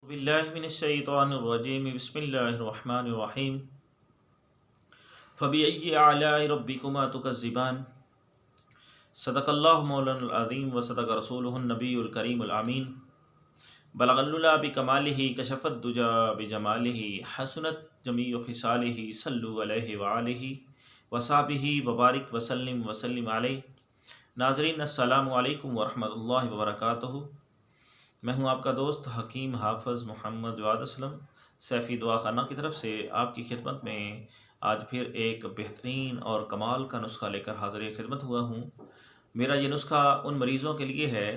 बिस्मिल्लाहिर्रहमानिर्रहीम बिस्मिल्लाहिर्रहमानिर्रहीम फ़बिअय्यि आलाइ रब्बिकुमा तुकज़्ज़िबान सदक़ल्लाहु मौलाना अज़ीम व सदक़ रसूलुहुन नबियुल करीमुल अमीन बलगल्हुला बिकमालिही कशफ़त दुजा बिजमालिही हसनत जमीउ ख़िसालिही सल्लु अलैहि व आलिहि व सहबिही व बारिक व सल्लिम अलैहि। नाज़रीन अस्सलामु अलैकुम व रहमतुल्लाहि व बरकातुहू। मैं हूं आपका दोस्त हकीम हाफ़िज़ मोहम्मद जवाद असलम सैफ़ी दुआ खाना की तरफ से आपकी खिदमत में आज फिर एक बेहतरीन और कमाल का नुस्खा लेकर हाज़िर खिदमत हुआ हूं। मेरा ये नुस्खा उन मरीज़ों के लिए है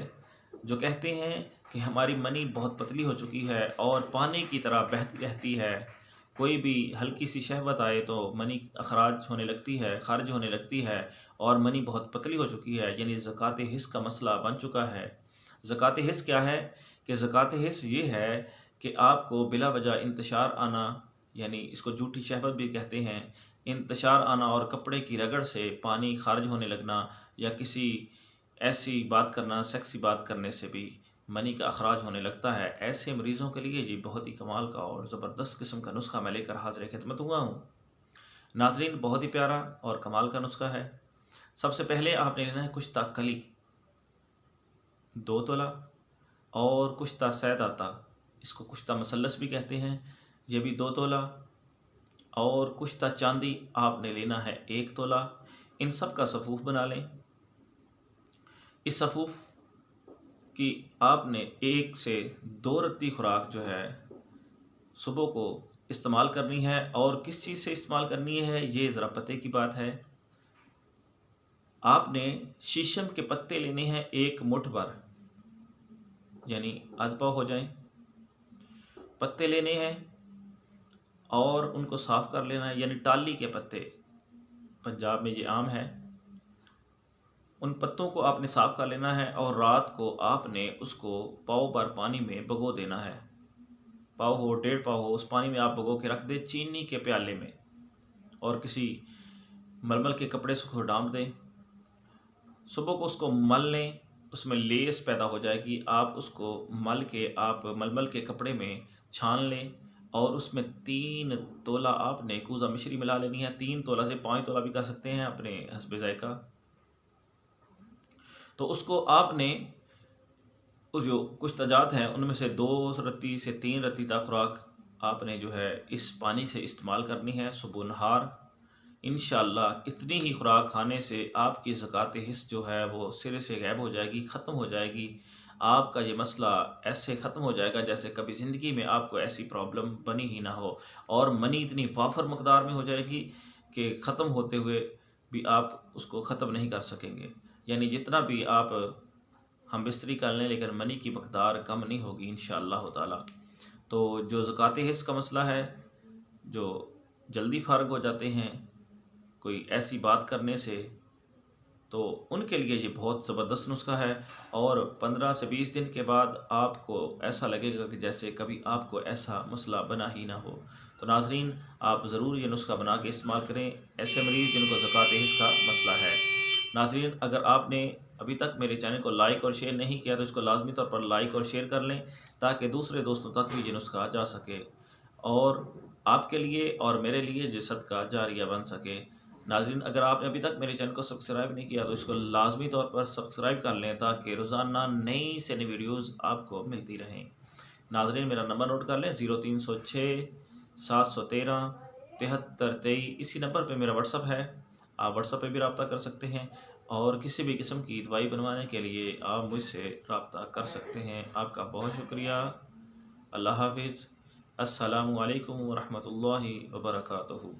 जो कहते हैं कि हमारी मनी बहुत पतली हो चुकी है और पानी की तरह बहती रहती है। कोई भी हल्की सी शहवत आए तो मनी अखराज होने लगती है, खारिज होने लगती है और मनी बहुत पतली हो चुकी है, यानी ज़कात हिस्स का मसला बन चुका है। ज़कात हिस्स क्या है कि ज़कात हिस्स ये है कि आपको बिला वजह इंतशार आना, यानी इसको झूठी शहवत भी कहते हैं, इंतशार आना और कपड़े की रगड़ से पानी खारिज होने लगना या किसी ऐसी बात करना, सेक्सी बात करने से भी मनी का अखराज होने लगता है। ऐसे मरीज़ों के लिए ये बहुत ही कमाल का और ज़बरदस्त किस्म का नुस्खा मैं लेकर हाज़िर खिदमत हुआ हूँ। नाज़रीन, बहुत ही प्यारा और कमाल का नुस्खा है। सबसे पहले आपने लेना है कुश्ता कली 2 तोला और कुश्ता सैद आता, इसको कुश्ता मसल्लस भी कहते हैं, ये भी 2 तोला और कुश्ता चांदी आपने लेना है 1 तोला। इन सब का सफ़ूफ़ बना लें। इस सफ़ूफ़ की आपने 1 से 2 रत्ती खुराक जो है सुबह को इस्तेमाल करनी है। और किस चीज़ से इस्तेमाल करनी है ये ज़रा पते की बात है। आपने शीशम के पत्ते लेने हैं 1 मुठ भर, यानी आध पाव हो जाएं, पत्ते लेने हैं और उनको साफ़ कर लेना है, यानी टाली के पत्ते, पंजाब में ये आम है। उन पत्तों को आपने साफ़ कर लेना है और रात को आपने उसको पाव भर पानी में भिगो देना है। पाव हो 1.5 पाव हो, उस पानी में आप भिगो के रख दें चीनी के प्याले में और किसी मलमल के कपड़े से उसको डांप दें। सुबह को उसको मल लें, उसमें लेस पैदा हो जाएगी। आप उसको मल के आप मलमल के कपड़े में छान लें और उसमें 3 तोला आपने कूज़ा मिश्री मिला लेनी है। 3 तोला से 5 तोला भी कर सकते हैं अपने हस्बे ज़ायक़ा। तो उसको आपने उस जो कुछ तजात हैं उनमें से 2 रत्ती से 3 रत्ती तक खुराक आपने जो है इस पानी से इस्तेमाल करनी है सुबह नहार। इंशाअल्लाह इतनी ही खुराक खाने से आपकी ज़कात हिस्स जो है वो सिरे से गायब हो जाएगी, ख़त्म हो जाएगी। आपका ये मसला ऐसे ख़त्म हो जाएगा जैसे कभी ज़िंदगी में आपको ऐसी प्रॉब्लम बनी ही ना हो। और मनी इतनी वाफर मकदार में हो जाएगी कि ख़त्म होते हुए भी आप उसको ख़त्म नहीं कर सकेंगे। यानी जितना भी आप हम बिस्तरी कर लें लेकिन मनी की मकदार कम नहीं होगी इंशाअल्लाह ताला। तो जो ज़कात हिस्स का मसला है, जो जल्दी फ़ारग हो जाते हैं कोई ऐसी बात करने से, तो उनके लिए ये बहुत ज़बरदस्त नुस्खा है। और 15 से 20 दिन के बाद आपको ऐसा लगेगा कि जैसे कभी आपको ऐसा मसला बना ही ना हो। तो नाज़रीन, आप ज़रूर ये नुस्खा बना के इस्तेमाल करें ऐसे मरीज़ जिनको ज़कात हिस्स का मसला है। नाज़रीन, अगर आपने अभी तक मेरे चैनल को लाइक और शेयर नहीं किया तो इसको लाजमी तौर पर लाइक और शेयर कर लें ताकि दूसरे दोस्तों तक भी ये नुस्खा जा सके और आपके लिए और मेरे लिए ये सदका जारिया बन सके। नाज़रीन, अगर आपने अभी तक मेरे चैनल को सब्सक्राइब नहीं किया तो इसको लाजमी तौर पर सब्सक्राइब कर लें ताकि रोज़ाना नई से नई वीडियोज़ आपको मिलती रहें। नाज़रीन, मेरा नंबर नोट कर लें 0306 713 7323। इसी नंबर पर मेरा व्हाट्सअप है, आप व्हाट्सअप पे भी रब्ता कर सकते हैं और किसी भी किस्म की दवाई बनवाने के लिए आप मुझसे रब्ता कर सकते हैं। आपका बहुत शुक्रिया। अल्लाह हाफिज़। अस्सलामु अलैकुम व रहमतुल्लाहि व बरकातुहू।